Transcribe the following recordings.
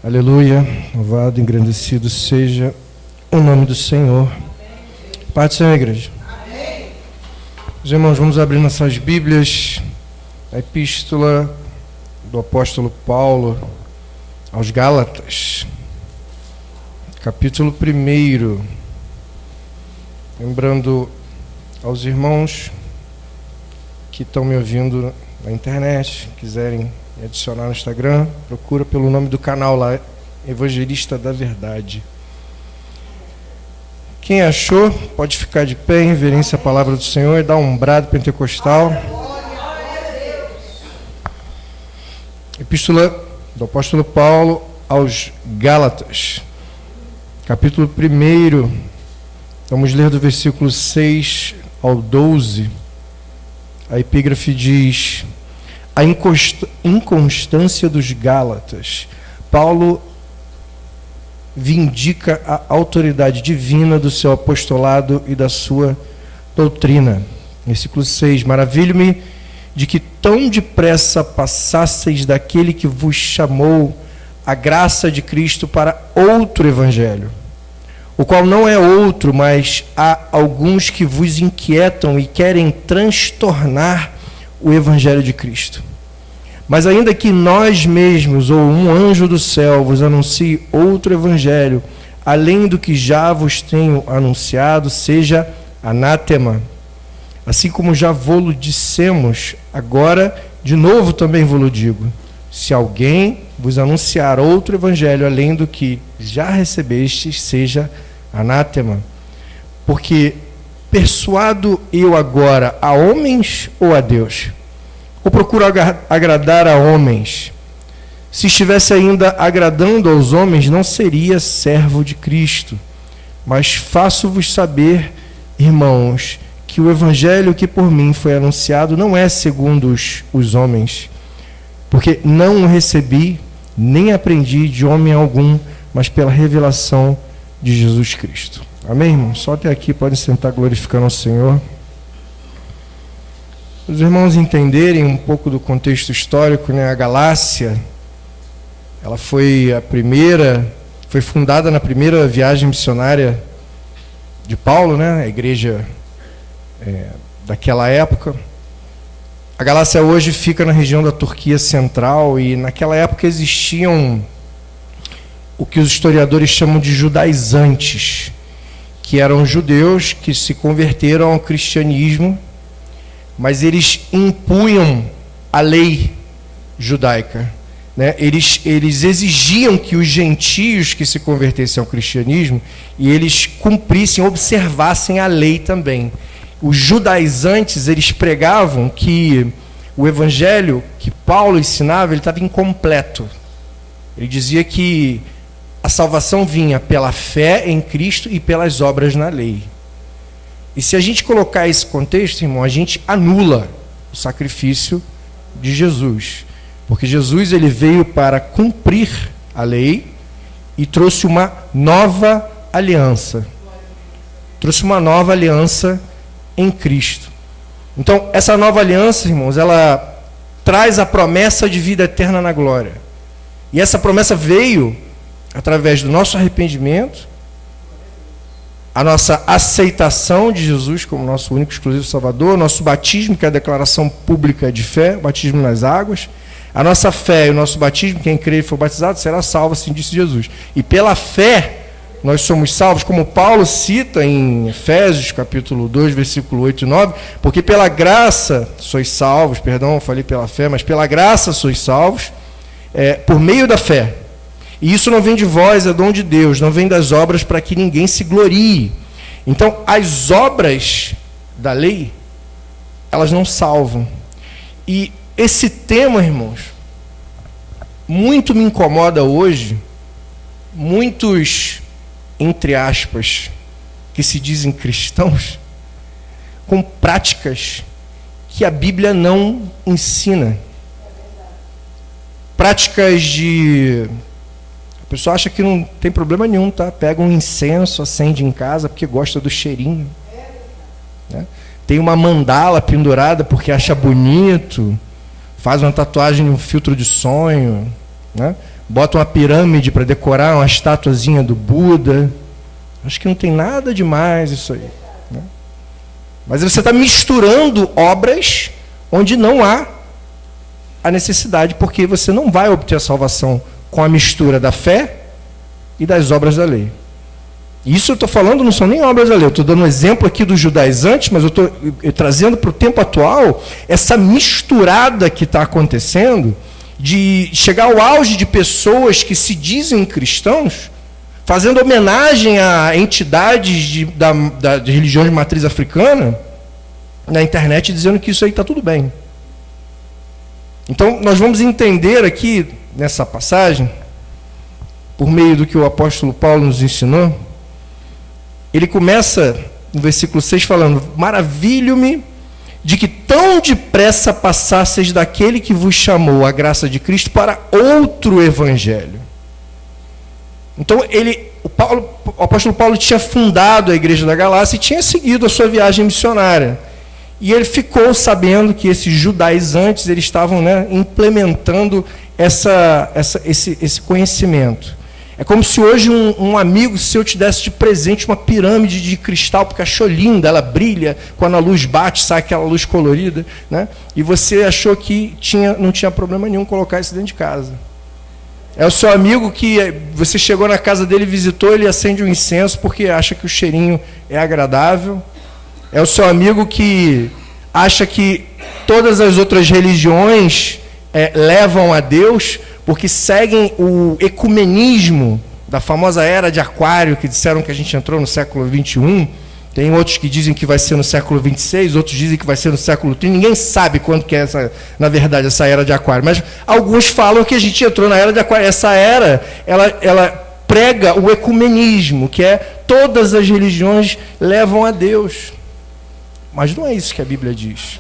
Aleluia, louvado, engrandecido seja o nome do Senhor. Pai do Senhor, igreja. Amém. Meus irmãos, vamos abrir nossas Bíblias, a epístola do apóstolo Paulo aos Gálatas, capítulo 1. Lembrando aos irmãos que estão me ouvindo na internet, quiserem me adicionar no Instagram, procura pelo nome do canal lá, Evangelista da Verdade. Quem achou, pode ficar de pé em reverência à palavra do Senhor e dar um brado pentecostal. Epístola do apóstolo Paulo aos Gálatas, capítulo 1. Vamos ler do versículo 6 ao 12. A epígrafe diz: a inconstância dos Gálatas. Paulo vindica a autoridade divina do seu apostolado e da sua doutrina. Versículo 6: maravilho-me de que tão depressa passasseis daquele que vos chamou a graça de Cristo para outro evangelho, o qual não é outro, mas há alguns que vos inquietam e querem transtornar o evangelho de Cristo. Mas ainda que nós mesmos ou um anjo do céu vos anuncie outro evangelho, além do que já vos tenho anunciado, seja anátema. Assim como já vô-lo dissemos, agora de novo também vô-lo digo: se alguém vos anunciar outro evangelho além do que já recebestes, seja anátema. Porque persuado eu agora a homens ou a Deus? Ou procuro agradar a homens? Se estivesse ainda agradando aos homens, não seria servo de Cristo. Mas faço-vos saber, irmãos, que o evangelho que por mim foi anunciado não é segundo os homens, porque não o recebi, nem aprendi de homem algum, mas pela revelação de Jesus Cristo. Amém, irmãos? Só até aqui, podem sentar glorificando ao Senhor. Os irmãos entenderem um pouco do contexto histórico, né? A Galácia, ela foi fundada na primeira viagem missionária de Paulo, né? A igreja daquela época. A Galácia hoje fica na região da Turquia Central e naquela época existiam o que os historiadores chamam de judaizantes, que eram judeus que se converteram ao cristianismo, mas eles impunham a lei judaica, né? Eles exigiam que os gentios que se convertessem ao cristianismo e eles cumprissem, observassem a lei também. Os judaizantes, eles pregavam que o evangelho que Paulo ensinava, ele estava incompleto. Ele dizia que a salvação vinha pela fé em Cristo e pelas obras na lei. E se a gente colocar esse contexto, irmão, a gente anula o sacrifício de Jesus. Porque Jesus, ele veio para cumprir a lei e trouxe uma nova aliança. Trouxe uma nova aliança em Cristo. Então, essa nova aliança, irmãos, ela traz a promessa de vida eterna na glória. E essa promessa veio através do nosso arrependimento, a nossa aceitação de Jesus como nosso único e exclusivo Salvador, nosso batismo, que é a declaração pública de fé, o batismo nas águas, a nossa fé e o nosso batismo, quem crer e for batizado será salvo, assim disse Jesus. E pela fé nós somos salvos, como Paulo cita em Efésios, capítulo 2, versículo 8 e 9, porque pela graça sois salvos, perdão, eu falei pela fé, mas pela graça sois salvos, por meio da fé. E isso não vem de vós, é dom de Deus, não vem das obras para que ninguém se glorie. Então, as obras da lei, elas não salvam. E esse tema, irmãos, muito me incomoda hoje. Muitos, entre aspas, que se dizem cristãos, com práticas que a Bíblia não ensina. Práticas de... A pessoa acha que não tem problema nenhum, tá? Pega um incenso, acende em casa porque gosta do cheirinho, né? Tem uma mandala pendurada porque acha bonito, faz uma tatuagem, um filtro de sonho, né? bota uma pirâmide para decorar uma estatuazinha do Buda. Acho que não tem nada demais isso aí, né? Mas você está misturando obras onde não há a necessidade, porque você não vai obter a salvação com a mistura da fé e das obras da lei. Isso eu estou falando, não são nem obras da lei, eu estou dando um exemplo aqui dos judaizantes, mas eu estou trazendo para o tempo atual essa misturada que está acontecendo, de chegar ao auge de pessoas que se dizem cristãos, fazendo homenagem a entidades de religiões de matriz africana, na internet, dizendo que isso aí está tudo bem. Então, nós vamos entender aqui, nessa passagem, por meio do que o apóstolo Paulo nos ensinou. Ele começa, no versículo 6, falando: maravilho-me de que tão depressa passasseis daquele que vos chamou a graça de Cristo para outro evangelho. Então, o apóstolo Paulo tinha fundado a igreja da Galácia e tinha seguido a sua viagem missionária. E ele ficou sabendo que esses judaizantes eles estavam, né, implementando esse conhecimento. É como se hoje um amigo seu te desse de presente uma pirâmide de cristal, porque achou linda, ela brilha, quando a luz bate, sai aquela luz colorida, né? E você achou que não tinha problema nenhum colocar isso dentro de casa. É o seu amigo que você chegou na casa dele, visitou, ele acende um incenso porque acha que o cheirinho é agradável. É o seu amigo que acha que todas as outras religiões levam a Deus, porque seguem o ecumenismo da famosa era de Aquário, que disseram que a gente entrou no século XXI. Tem outros que dizem que vai ser no século XXVI, outros dizem que vai ser no século XXI. Ninguém sabe quando que é, na verdade, essa era de Aquário. Mas alguns falam que a gente entrou na era de Aquário. Essa era, ela prega o ecumenismo, que é todas as religiões levam a Deus. Mas não é isso que a Bíblia diz.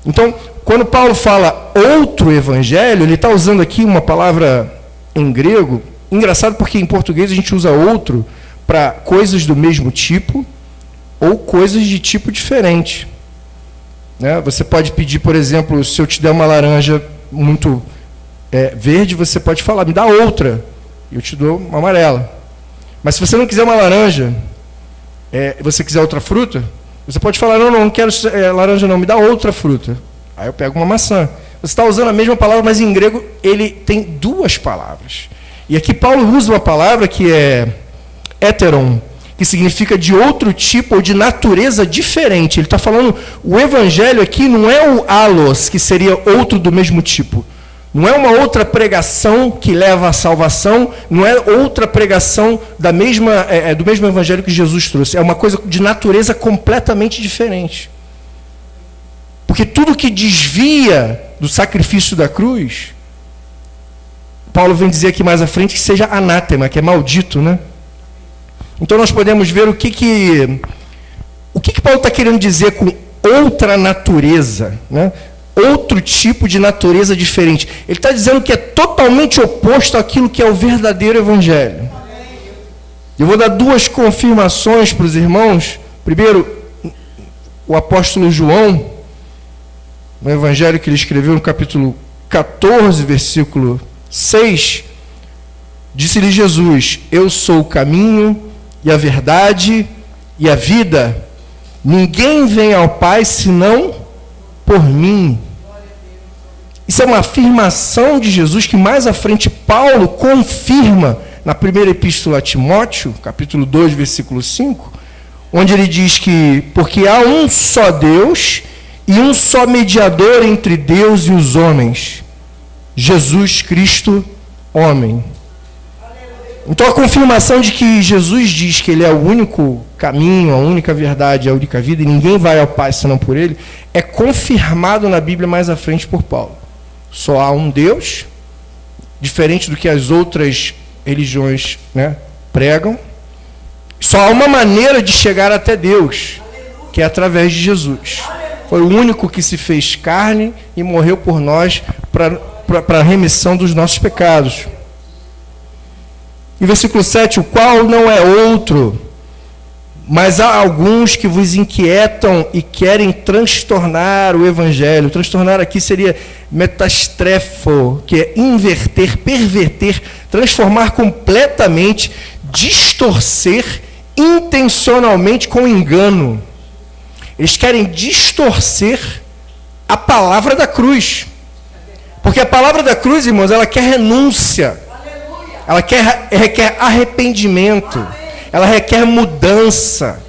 Então, quando Paulo fala outro evangelho, ele está usando aqui uma palavra em grego. Engraçado porque em português a gente usa outro para coisas do mesmo tipo ou coisas de tipo diferente, né? Você pode pedir, por exemplo, se eu te der uma laranja muito verde, você pode falar, me dá outra, eu te dou uma amarela. Mas se você não quiser uma laranja, você quiser outra fruta, você pode falar, não quero laranja não, me dá outra fruta. Aí eu pego uma maçã. Você está usando a mesma palavra, mas em grego ele tem duas palavras. E aqui Paulo usa uma palavra que é heteron, que significa de outro tipo ou de natureza diferente. Ele está falando, o evangelho aqui não é o allos, que seria outro do mesmo tipo. Não é uma outra pregação que leva à salvação, não é outra pregação do mesmo evangelho que Jesus trouxe. É uma coisa de natureza completamente diferente. Porque tudo que desvia do sacrifício da cruz, Paulo vem dizer aqui mais à frente que seja anátema, que é maldito, né? Então nós podemos ver o que Paulo está querendo dizer com outra natureza, né? Outro tipo de natureza diferente. Ele está dizendo que é totalmente oposto àquilo que é o verdadeiro evangelho. Eu vou dar duas confirmações para os irmãos. Primeiro, o apóstolo João, no evangelho que ele escreveu no capítulo 14, versículo 6, disse-lhe Jesus: eu sou o caminho e a verdade e a vida. Ninguém vem ao Pai senão por mim. Isso é uma afirmação de Jesus que mais à frente Paulo confirma na primeira epístola a Timóteo, capítulo 2, versículo 5, onde ele diz que porque há um só Deus e um só mediador entre Deus e os homens, Jesus Cristo, homem. Então a confirmação de que Jesus diz que ele é o único caminho, a única verdade, a única vida, e ninguém vai ao Pai senão por ele, é confirmado na Bíblia mais à frente por Paulo. Só há um Deus, diferente do que as outras religiões, né, pregam. Só há uma maneira de chegar até Deus, que é através de Jesus. Foi o único que se fez carne e morreu por nós para a remissão dos nossos pecados. E versículo 7, o qual não é outro Mas há alguns que vos inquietam e querem transtornar o evangelho. Transtornar aqui seria metastrefo, que é inverter, perverter, transformar completamente, distorcer intencionalmente com engano. Eles querem distorcer a palavra da cruz. Porque a palavra da cruz, irmãos, ela quer renúncia. Ela requer arrependimento. Ela requer mudança.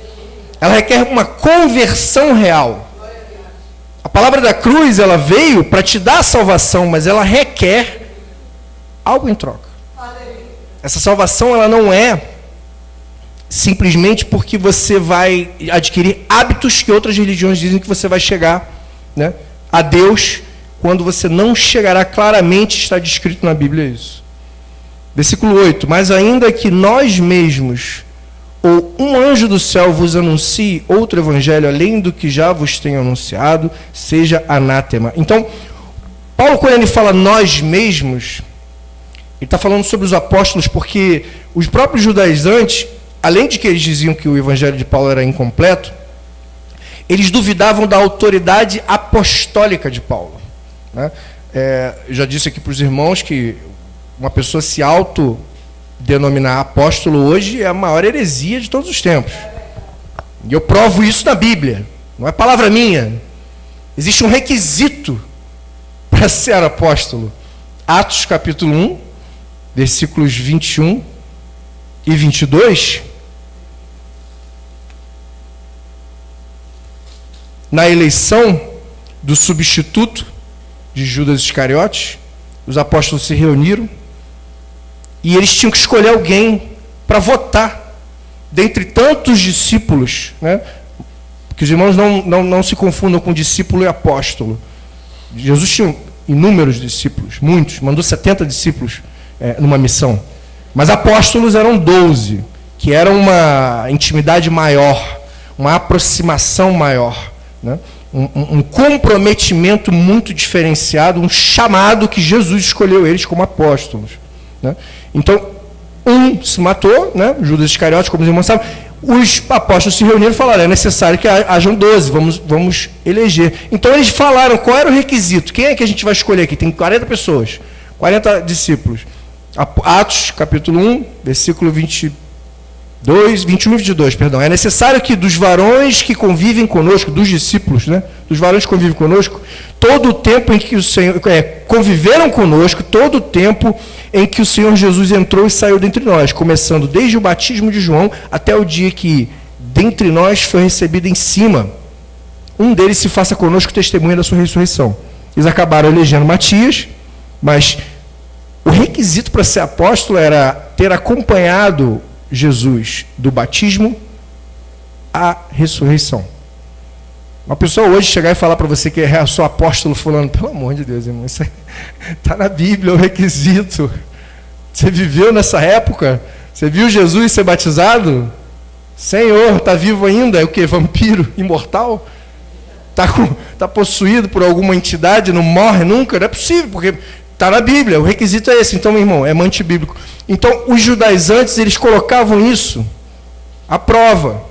Ela requer uma conversão real. A palavra da cruz, ela veio para te dar a salvação, mas ela requer algo em troca. Essa salvação, ela não é simplesmente porque você vai adquirir hábitos que outras religiões dizem que você vai chegar, né, a Deus, quando você não chegará claramente, está descrito na Bíblia isso. Versículo 8, mas ainda que nós mesmos, ou um anjo do céu vos anuncie outro evangelho, além do que já vos tenho anunciado, seja anátema. Então, Paulo, quando ele fala nós mesmos, ele está falando sobre os apóstolos, porque os próprios judaizantes, além de que eles diziam que o evangelho de Paulo era incompleto, eles duvidavam da autoridade apostólica de Paulo, né? Eu já disse aqui para os irmãos que uma pessoa se autodenominar apóstolo hoje é a maior heresia de todos os tempos. E eu provo isso na Bíblia, não é palavra minha. Existe um requisito para ser apóstolo. Atos capítulo 1, versículos 21 e 22, na eleição do substituto de Judas Iscariotes, os apóstolos se reuniram e eles tinham que escolher alguém para votar dentre tantos discípulos, né? Que os irmãos não se confundam com discípulo e apóstolo. Jesus tinha inúmeros discípulos, muitos, mandou 70 discípulos numa missão. Mas apóstolos eram 12, que era uma intimidade maior, uma aproximação maior, né? Um comprometimento muito diferenciado, um chamado que Jesus escolheu eles como apóstolos, né? Então, um se matou, né? Judas Iscariotes, como os irmãos sabem. Os apóstolos se reuniram e falaram, é necessário que hajam 12, vamos eleger. Então eles falaram qual era o requisito, quem é que a gente vai escolher aqui? Tem 40 pessoas, 40 discípulos. Atos, capítulo 1, versículo 21 e 22, perdão. É necessário que dos varões que convivem conosco, dos discípulos, né? Dos varões que convivem conosco, todo o tempo em que o Senhor, conviveram conosco, todo o tempo em que o Senhor Jesus entrou e saiu dentre nós, começando desde o batismo de João até o dia que dentre nós foi recebido em cima. Um deles se faça conosco testemunha da sua ressurreição. Eles acabaram elegendo Matias, mas o requisito para ser apóstolo era ter acompanhado Jesus do batismo à ressurreição. Uma pessoa hoje chegar e falar para você que eu sou apóstolo fulano, pelo amor de Deus, irmão, isso está na Bíblia, é o requisito. Você viveu nessa época? Você viu Jesus ser batizado? Senhor, está vivo ainda? É o quê? Vampiro? Imortal? Está possuído por alguma entidade? Não morre nunca? Não é possível, porque está na Bíblia, o requisito é esse. Então, meu irmão, é antibíblico. Então, os judaizantes, eles colocavam isso à prova.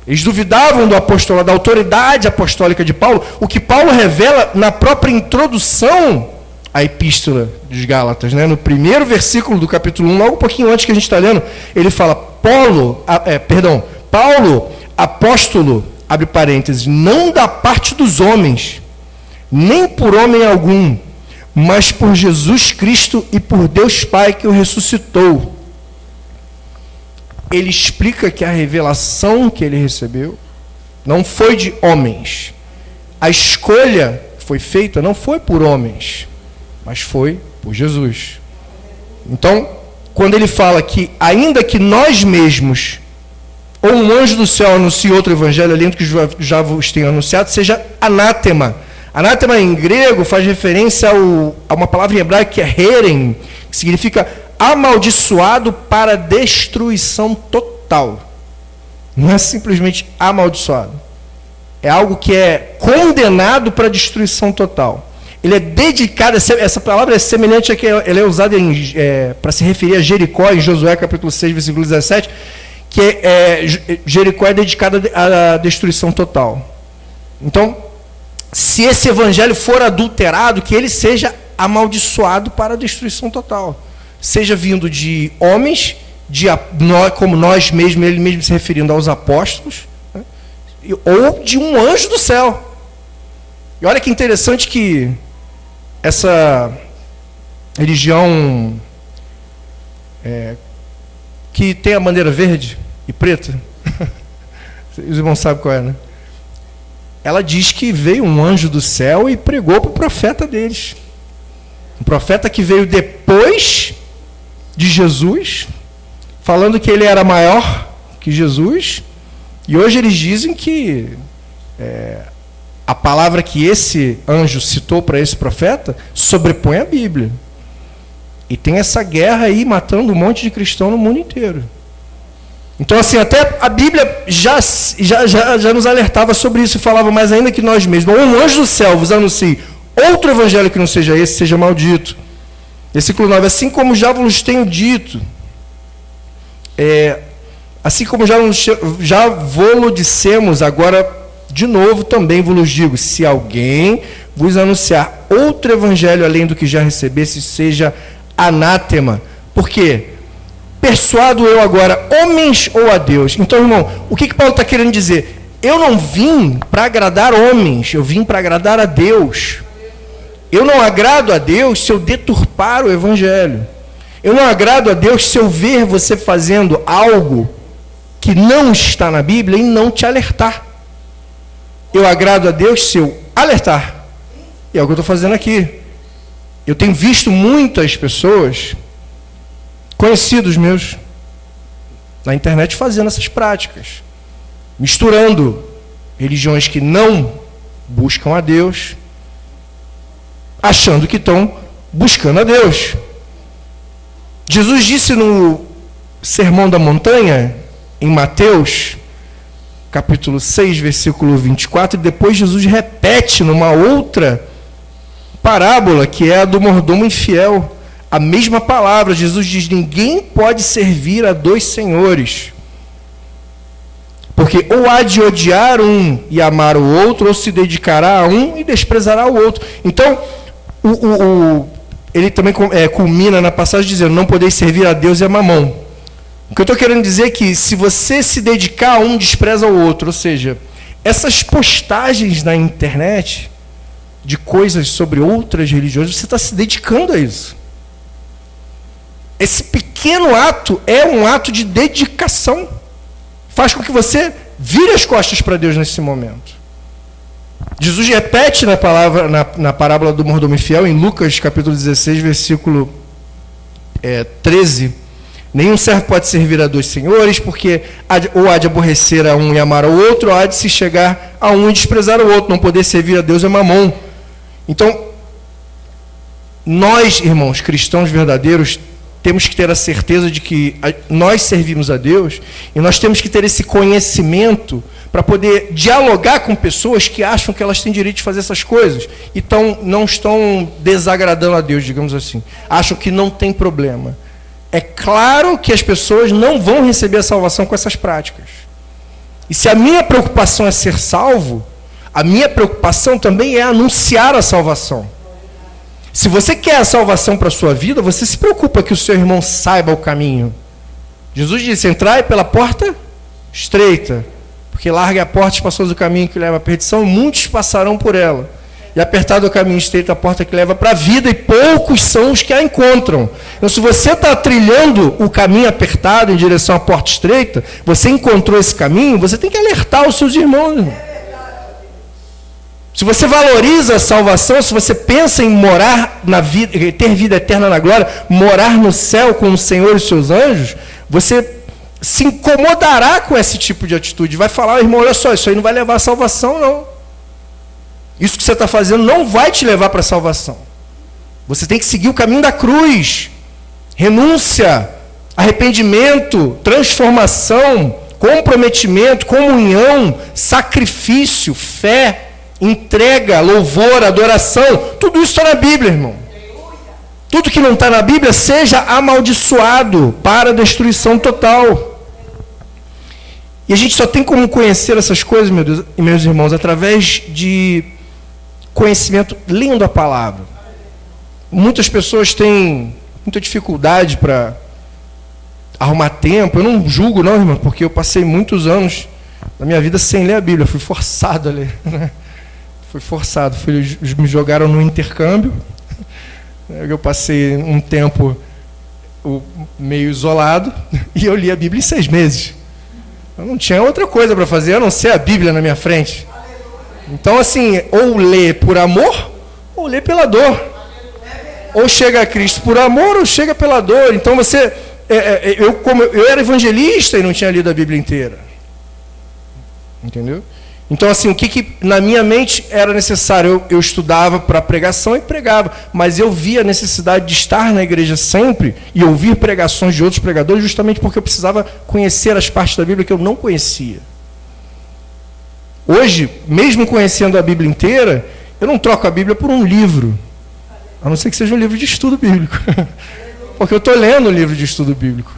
Eles duvidavam do apostolado, da autoridade apostólica de Paulo, o que Paulo revela na própria introdução à epístola dos Gálatas, né? No primeiro versículo do capítulo 1, logo um pouquinho antes que a gente está lendo, ele fala, Paulo, apóstolo, abre parênteses, não da parte dos homens, nem por homem algum, mas por Jesus Cristo e por Deus Pai que o ressuscitou. Ele explica que a revelação que ele recebeu não foi de homens. A escolha que foi feita não foi por homens, mas foi por Jesus. Então, quando ele fala que ainda que nós mesmos, ou um anjo do céu anuncie outro evangelho, além do que já vos tenho anunciado, seja anátema. Anátema em grego faz referência a uma palavra em hebraico que é herem, que significa amaldiçoado para destruição total. Não é simplesmente amaldiçoado. É algo que é condenado para destruição total. Ele é dedicado, essa palavra é semelhante a que ela é usada para se referir a Jericó, em Josué capítulo 6, versículo 17, que Jericó é dedicada à destruição total. Então, se esse evangelho for adulterado, que ele seja amaldiçoado para a destruição total. Seja vindo de homens, como nós mesmos, ele mesmo se referindo aos apóstolos, né? Ou de um anjo do céu. E olha que interessante que essa religião que tem a bandeira verde e preta, os irmãos sabem qual é, né? Ela diz que veio um anjo do céu e pregou para o profeta deles. Um profeta que veio depois de Jesus, falando que ele era maior que Jesus, e hoje eles dizem que a palavra que esse anjo citou para esse profeta sobrepõe a Bíblia. E tem essa guerra aí matando um monte de cristão no mundo inteiro. Então, assim, até a Bíblia já nos alertava sobre isso e falava mais ainda que nós mesmos. Ou um anjo do céu vos anuncie outro evangelho que não seja esse, seja maldito. Versículo 9, assim como já vos tenho dito, assim como já vos dissemos, agora de novo também vos digo, se alguém vos anunciar outro evangelho além do que já recebesse, seja anátema. Por quê? Persuado eu agora homens ou a Deus? Então, irmão, o que Paulo está querendo dizer? Eu não vim para agradar homens, eu vim para agradar a Deus. Eu não agrado a Deus se eu deturpar o evangelho. Eu não agrado a Deus se eu ver você fazendo algo que não está na Bíblia e não te alertar. Eu agrado a Deus se eu alertar. E é o que eu estou fazendo aqui. Eu tenho visto muitas pessoas, conhecidos meus, na internet fazendo essas práticas, misturando religiões que não buscam a Deus, achando que estão buscando a Deus. Jesus disse no Sermão da Montanha, em Mateus, capítulo 6, versículo 24, e depois Jesus repete numa outra parábola, que é a do mordomo infiel, a mesma palavra. Jesus diz: ninguém pode servir a dois senhores, porque ou há de odiar um e amar o outro, ou se dedicará a um e desprezará o outro. Então, ele também culmina na passagem dizendo: não podeis servir a Deus e a mamão. O que eu estou querendo dizer é que se você se dedicar a um, despreza o outro. Ou seja, essas postagens na internet de coisas sobre outras religiões, você está se dedicando a isso. Esse pequeno ato é um ato de dedicação. Faz com que você vire as costas para Deus nesse momento. Jesus repete na parábola do mordomo infiel, em Lucas capítulo 16, versículo 13, nenhum servo pode servir a dois senhores, porque ou há de aborrecer a um e amar ao outro, ou há de se chegar a um e desprezar o outro, não poder servir a Deus é mamão. Então, nós, irmãos, cristãos verdadeiros, temos que ter a certeza de que nós servimos a Deus, e nós temos que ter esse conhecimento para poder dialogar com pessoas que acham que elas têm direito de fazer essas coisas e não estão desagradando a Deus, digamos assim. Acham que não tem problema. É claro que as pessoas não vão receber a salvação com essas práticas. E se a minha preocupação é ser salvo, a minha preocupação também é anunciar a salvação. Se você quer a salvação para a sua vida, você se preocupa que o seu irmão saiba o caminho. Jesus disse: entrai pela porta estreita, porque larga a porta espaçosa do caminho que leva à perdição, e muitos passarão por ela. E apertado o caminho estreito, a porta que leva para a vida, e poucos são os que a encontram. Então, se você está trilhando o caminho apertado em direção à porta estreita, você encontrou esse caminho, você tem que alertar os seus irmãos. Se você valoriza a salvação, se você pensa em morar na vida, ter vida eterna na glória, morar no céu com o Senhor e os seus anjos, você se incomodará com esse tipo de atitude. Vai falar: irmão, olha só, isso aí não vai levar à salvação, não. Isso que você está fazendo não vai te levar para a salvação. Você tem que seguir o caminho da cruz. Renúncia, arrependimento, transformação, comprometimento, comunhão, sacrifício, fé, entrega, louvor, adoração. Tudo isso está na Bíblia, irmão. Tudo que não está na Bíblia seja amaldiçoado para a destruição total. E a gente só tem como conhecer essas coisas, meu Deus, e meus irmãos, através de conhecimento lendo a palavra. Muitas pessoas têm muita dificuldade para arrumar tempo. Eu não julgo, não, irmão, porque eu passei muitos anos da minha vida sem ler a Bíblia. Fui forçado a ler, né? Fui forçado. Me jogaram no intercâmbio. Eu passei um tempo meio isolado e eu li a Bíblia em 6 meses. Eu não tinha outra coisa para fazer a não ser a Bíblia na minha frente. Então, assim, ou lê por amor, ou lê pela dor. Ou chega a Cristo por amor, ou chega pela dor. Então, eu era evangelista e não tinha lido a Bíblia inteira. Entendeu? Então, assim, o que na minha mente era necessário? Eu estudava para pregação e pregava, mas eu via a necessidade de estar na igreja sempre e ouvir pregações de outros pregadores, justamente porque eu precisava conhecer as partes da Bíblia que eu não conhecia. Hoje, mesmo conhecendo a Bíblia inteira, eu não troco a Bíblia por um livro, a não ser que seja um livro de estudo bíblico, porque eu estou lendo um livro de estudo bíblico,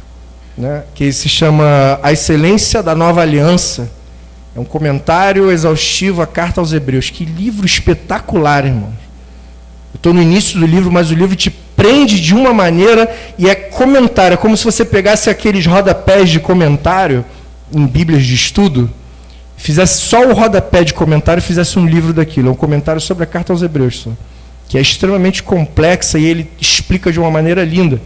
né, que se chama A Excelência da Nova Aliança. É um comentário exaustivo à Carta aos Hebreus. Que livro espetacular, irmão. Eu estou no início do livro, mas o livro te prende de uma maneira e é comentário. É como se você pegasse aqueles rodapés de comentário em Bíblias de estudo, fizesse só o rodapé de comentário e fizesse um livro daquilo. É um comentário sobre a Carta aos Hebreus, só, que é extremamente complexa e ele explica de uma maneira linda.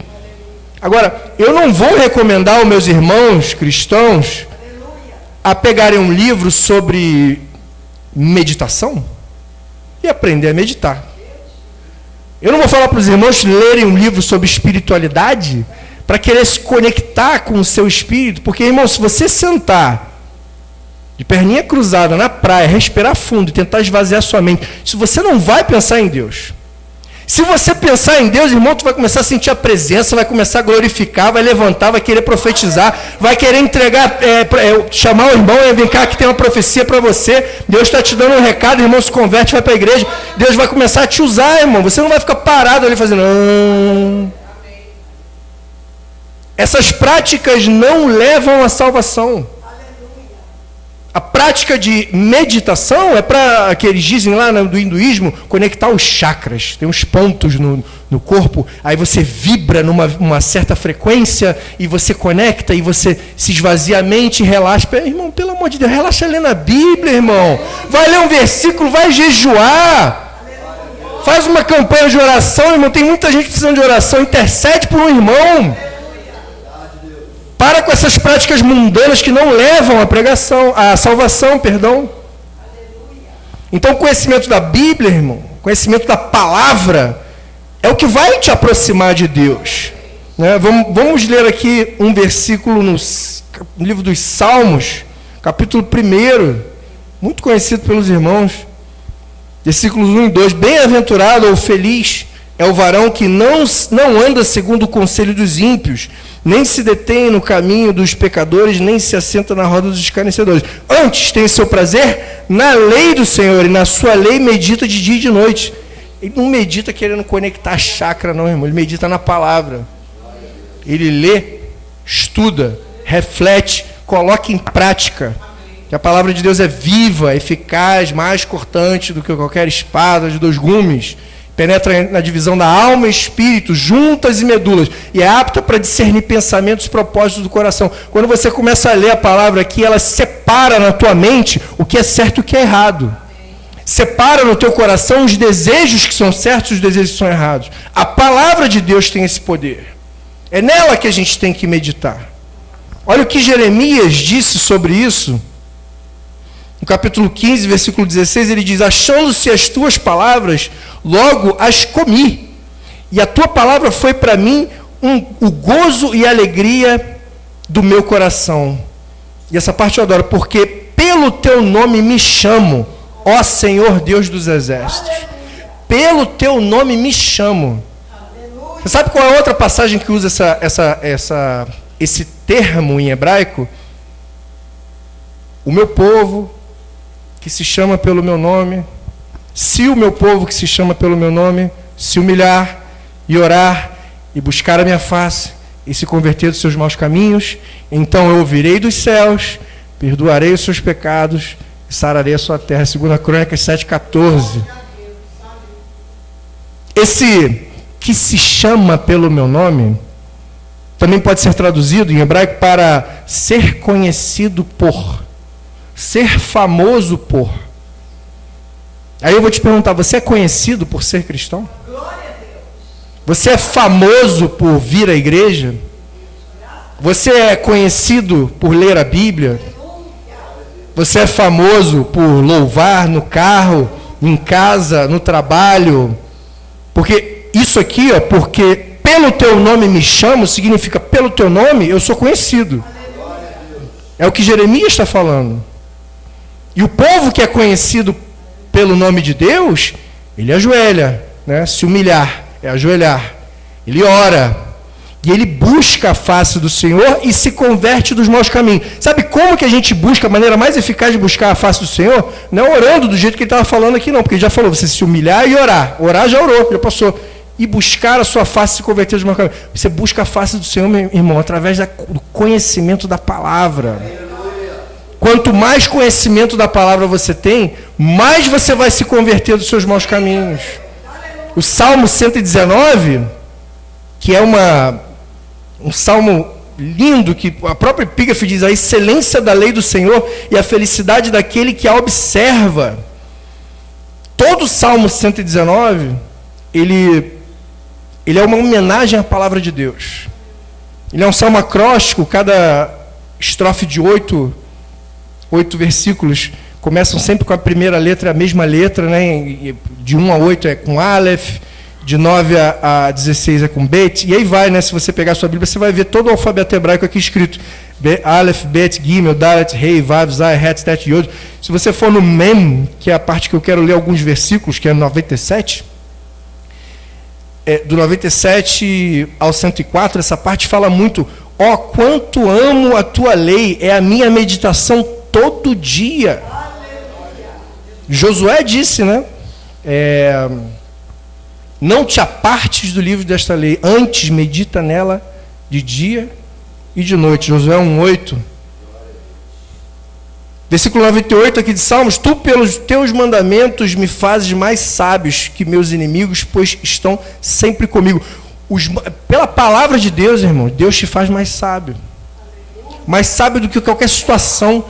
Agora, eu não vou recomendar aos meus irmãos cristãos a pegarem um livro sobre meditação e aprender a meditar. Eu não vou falar para os irmãos lerem um livro sobre espiritualidade para querer se conectar com o seu espírito, porque, irmão, se você sentar de perninha cruzada na praia, respirar fundo e tentar esvaziar sua mente, se você não vai pensar em Deus. Se você pensar em Deus, irmão, tu vai começar a sentir a presença, vai começar a glorificar, vai levantar, vai querer profetizar, vai querer entregar, chamar o irmão e vem cá que tem uma profecia para você, Deus está te dando um recado, o irmão se converte, vai para a igreja, Deus vai começar a te usar, irmão, você não vai ficar parado ali fazendo... Essas práticas não levam à salvação. A prática de meditação é para, que eles dizem lá do hinduísmo, conectar os chakras. Tem uns pontos no corpo, aí você vibra numa certa frequência e você conecta e você se esvazia a mente e relaxa. Irmão, pelo amor de Deus, relaxa lendo a Bíblia, irmão. Vai ler um versículo, vai jejuar. Faz uma campanha de oração, irmão. Tem muita gente precisando de oração. Intercede por um irmão. Para com essas práticas mundanas que não levam à pregação, à salvação, perdão. Então, o conhecimento da Bíblia, irmão, conhecimento da palavra, é o que vai te aproximar de Deus. Né? Vamos ler aqui um versículo no livro dos Salmos, capítulo 1, muito conhecido pelos irmãos, versículos 1 e 2. Bem-aventurado ou feliz é o varão que não anda segundo o conselho dos ímpios, nem se detém no caminho dos pecadores, nem se assenta na roda dos escarnecedores. Antes tem seu prazer na lei do Senhor, e na sua lei medita de dia e de noite. Ele não medita querendo conectar chakra, não, irmão. Ele medita na palavra. Ele lê, estuda, reflete, coloca em prática. Que a palavra de Deus é viva, eficaz, mais cortante do que qualquer espada de 2 gumes. Penetra na divisão da alma e espírito, juntas e medulas, e é apta para discernir pensamentos e propósitos do coração. Quando você começa a ler a palavra aqui, ela separa na tua mente o que é certo e o que é errado. Separa no teu coração os desejos que são certos e os desejos que são errados. A palavra de Deus tem esse poder. É nela que a gente tem que meditar. Olha o que Jeremias disse sobre isso. No capítulo 15, versículo 16, ele diz: achando-se as tuas palavras, logo as comi, e a tua palavra foi para mim o gozo e a alegria do meu coração. E essa parte eu adoro, porque pelo teu nome me chamo, ó Senhor Deus dos exércitos. Pelo teu nome me chamo. Você sabe qual é a outra passagem que usa esse termo em hebraico? O meu povo, que se chama pelo meu nome, se o meu povo que se chama pelo meu nome se humilhar e orar e buscar a minha face e se converter dos seus maus caminhos, então eu ouvirei dos céus, perdoarei os seus pecados e sararei a sua terra. 2 Crônicas 7,14. Esse que se chama pelo meu nome também pode ser traduzido em hebraico para ser conhecido por, ser famoso por. Aí eu vou te perguntar, você é conhecido por ser cristão? Você é famoso por vir à igreja? Você é conhecido por ler a Bíblia? Você é famoso por louvar no carro, em casa, no trabalho? Porque isso aqui, ó, porque pelo teu nome me chamo, significa pelo teu nome eu sou conhecido. É o que Jeremias está falando. E o povo que é conhecido pelo nome de Deus, ele ajoelha, né? Se humilhar, é ajoelhar. Ele ora. E ele busca a face do Senhor e se converte dos maus caminhos. Sabe como que a gente busca, a maneira mais eficaz de buscar a face do Senhor? Não é orando do jeito que ele estava falando aqui, não. Porque ele já falou, você se humilhar e orar. Orar já orou, já passou. E buscar a sua face e se converter dos maus caminhos. Você busca a face do Senhor, meu irmão, através do conhecimento da palavra. Quanto mais conhecimento da palavra você tem, mais você vai se converter dos seus maus caminhos. O Salmo 119, que é um salmo lindo, que a própria Epígrafe diz, a excelência da lei do Senhor e a felicidade daquele que a observa. Todo o Salmo 119, ele é uma homenagem à palavra de Deus. Ele é um salmo acróstico, cada estrofe de 8 versículos começam sempre com a primeira letra, a mesma letra, né? De 1 a 8 é com Aleph, de 9 a 16 é com Bet, e aí vai, né? Se você pegar a sua Bíblia, você vai ver todo o alfabeto hebraico aqui escrito. Aleph, Bet, Gimel, Dalet, Rei, Vav, Zai, Het, Tet, Yod. Se você for no Mem, que é a parte que eu quero ler alguns versículos, que é 97, do 97 ao 104, essa parte fala muito, ó, quanto amo a tua lei, é a minha meditação todo dia. Josué disse, né? Não te apartes do livro desta lei, antes medita nela de dia e de noite. Josué 1:8. Versículo 98 aqui de Salmos, tu pelos teus mandamentos me fazes mais sábios que meus inimigos, pois estão sempre comigo. Pela palavra de Deus, irmão, Deus te faz mais sábio. Mais sábio do que qualquer situação.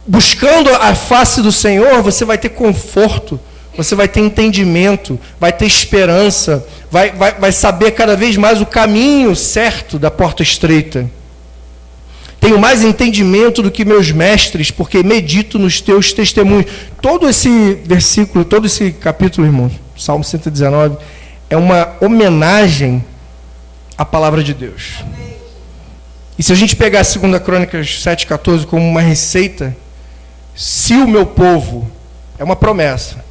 Buscando a face do Senhor, você vai ter conforto, você vai ter entendimento, vai ter esperança, vai saber cada vez mais o caminho certo da porta estreita. Tenho mais entendimento do que meus mestres, porque medito nos teus testemunhos. Todo esse versículo, todo esse capítulo, irmão, Salmo 119, é uma homenagem à palavra de Deus. E se a gente pegar 2 Crônicas 7,14 como uma receita, se o meu povo, é uma promessa,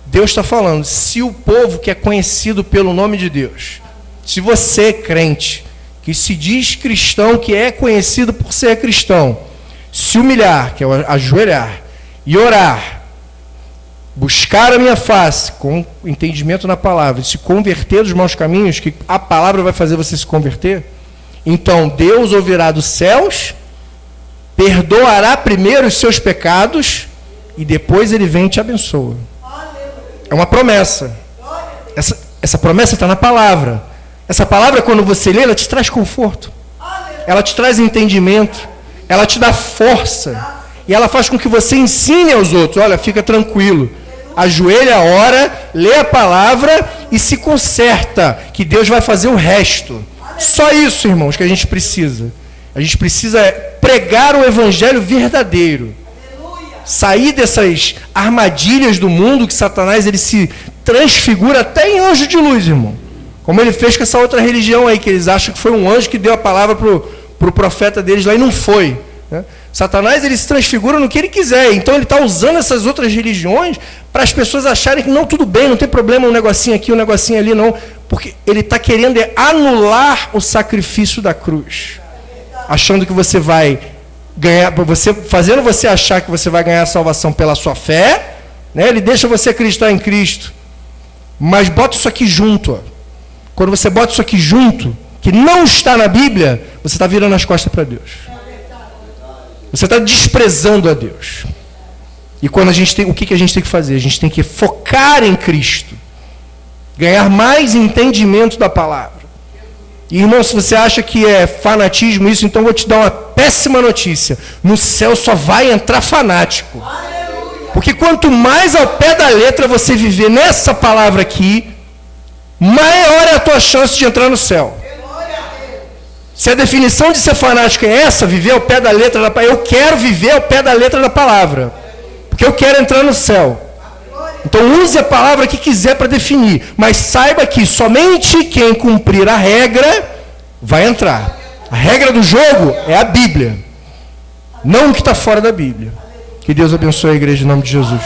Deus está falando, se o povo que é conhecido pelo nome de Deus, se você, crente, que se diz cristão, que é conhecido por ser cristão, se humilhar, que é ajoelhar, e orar, buscar a minha face, com entendimento na palavra, se converter dos maus caminhos, que a palavra vai fazer você se converter, então Deus ouvirá dos céus, perdoará primeiro os seus pecados, e depois Ele vem e te abençoa. É uma promessa. Essa promessa está na palavra. Essa palavra, quando você lê, ela te traz conforto. Ela te traz entendimento. Ela te dá força. E ela faz com que você ensine aos outros. Olha, fica tranquilo. Ajoelha, ora, lê a palavra e se conserta, que Deus vai fazer o resto. Só isso, irmãos, que a gente precisa. A gente precisa pregar o evangelho verdadeiro. Sair dessas armadilhas do mundo que Satanás ele se transfigura até em anjo de luz, irmão. Como ele fez com essa outra religião aí, que eles acham que foi um anjo que deu a palavra para o profeta deles lá e não foi. Né? Satanás ele se transfigura no que ele quiser. Então ele está usando essas outras religiões para as pessoas acharem que não, tudo bem, não tem problema, um negocinho aqui, um negocinho ali, não. Porque ele está querendo anular o sacrifício da cruz. Achando que você vai ganhar, fazendo você achar que você vai ganhar a salvação pela sua fé, né? Ele deixa você acreditar em Cristo, mas bota isso aqui junto. Ó. Quando você bota isso aqui junto, que não está na Bíblia, você está virando as costas para Deus. Você está desprezando a Deus. E quando a gente tem, o que a gente tem que fazer? A gente tem que focar em Cristo. Ganhar mais entendimento da palavra. E, irmão, se você acha que é fanatismo isso, então eu vou te dar uma péssima notícia. No céu só vai entrar fanático. Porque quanto mais ao pé da letra você viver nessa palavra aqui, maior é a tua chance de entrar no céu. Se a definição de ser fanático é essa, viver ao pé da letra da palavra, eu quero viver ao pé da letra da palavra. Porque eu quero entrar no céu. Então use a palavra que quiser para definir. Mas saiba que somente quem cumprir a regra vai entrar. A regra do jogo é a Bíblia. Não o que está fora da Bíblia. Que Deus abençoe a igreja em nome de Jesus.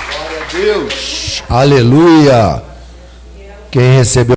Glória a Deus. Aleluia. Quem recebeu